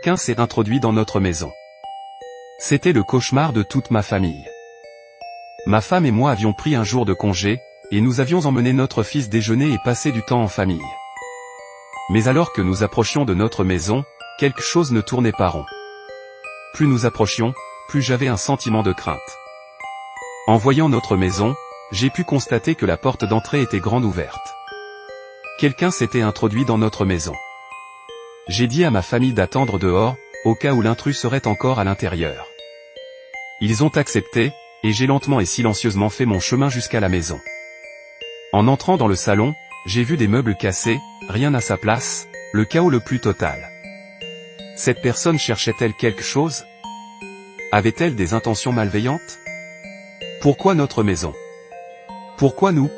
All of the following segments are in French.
Quelqu'un s'est introduit dans notre maison. C'était le cauchemar de toute ma famille. Ma femme et moi avions pris un jour de congé, et nous avions emmené notre fils déjeuner et passer du temps en famille. Mais alors que nous approchions de notre maison, quelque chose ne tournait pas rond. Plus nous approchions, plus j'avais un sentiment de crainte. En voyant notre maison, j'ai pu constater que la porte d'entrée était grande ouverte. Quelqu'un s'était introduit dans notre maison. J'ai dit à ma famille d'attendre dehors, au cas où l'intrus serait encore à l'intérieur. Ils ont accepté, et j'ai lentement et silencieusement fait mon chemin jusqu'à la maison. En entrant dans le salon, j'ai vu des meubles cassés, rien à sa place, le chaos le plus total. Cette personne cherchait-elle quelque chose? Avait-elle des intentions malveillantes? Pourquoi notre maison? Pourquoi nous?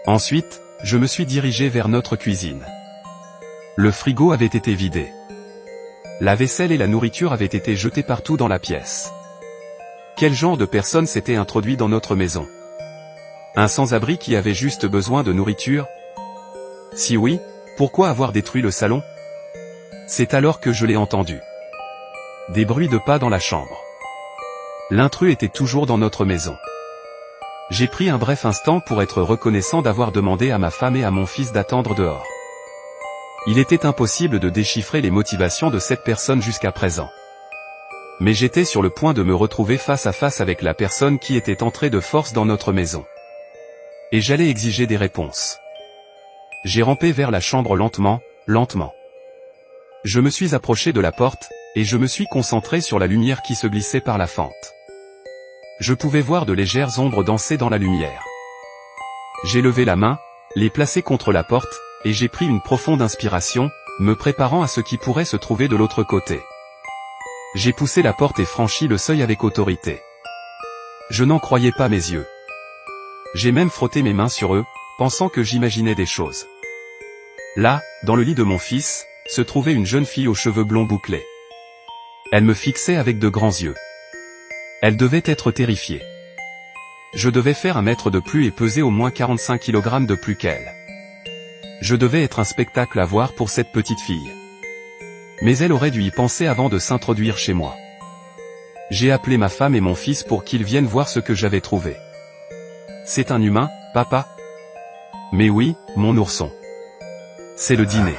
Ensuite, je me suis dirigé vers notre cuisine. Le frigo avait été vidé. La vaisselle et la nourriture avaient été jetées partout dans la pièce. Quel genre de personne s'était introduit dans notre maison? Un sans-abri qui avait juste besoin de nourriture? Si oui, pourquoi avoir détruit le salon? C'est alors que je l'ai entendu. Des bruits de pas dans la chambre. L'intrus était toujours dans notre maison. J'ai pris un bref instant pour être reconnaissant d'avoir demandé à ma femme et à mon fils d'attendre dehors. Il était impossible de déchiffrer les motivations de cette personne jusqu'à présent. Mais j'étais sur le point de me retrouver face à face avec la personne qui était entrée de force dans notre maison. Et j'allais exiger des réponses. J'ai rampé vers la chambre lentement. Je me suis approché de la porte, et je me suis concentré sur la lumière qui se glissait par la fente. Je pouvais voir de légères ombres danser dans la lumière. J'ai levé la main, les placé contre la porte, et j'ai pris une profonde inspiration, me préparant à ce qui pourrait se trouver de l'autre côté. J'ai poussé la porte et franchi le seuil avec autorité. Je n'en croyais pas mes yeux. J'ai même frotté mes mains sur eux, pensant que j'imaginais des choses. Là, dans le lit de mon fils, se trouvait une jeune fille aux cheveux blonds bouclés. Elle me fixait avec de grands yeux. Elle devait être terrifiée. Je devais faire 1 mètre de plus et peser au moins 45 kg de plus qu'elle. Je devais être un spectacle à voir pour cette petite fille. Mais elle aurait dû y penser avant de s'introduire chez moi. J'ai appelé ma femme et mon fils pour qu'ils viennent voir ce que j'avais trouvé. C'est un humain, papa? Mais oui, mon ourson. C'est le dîner.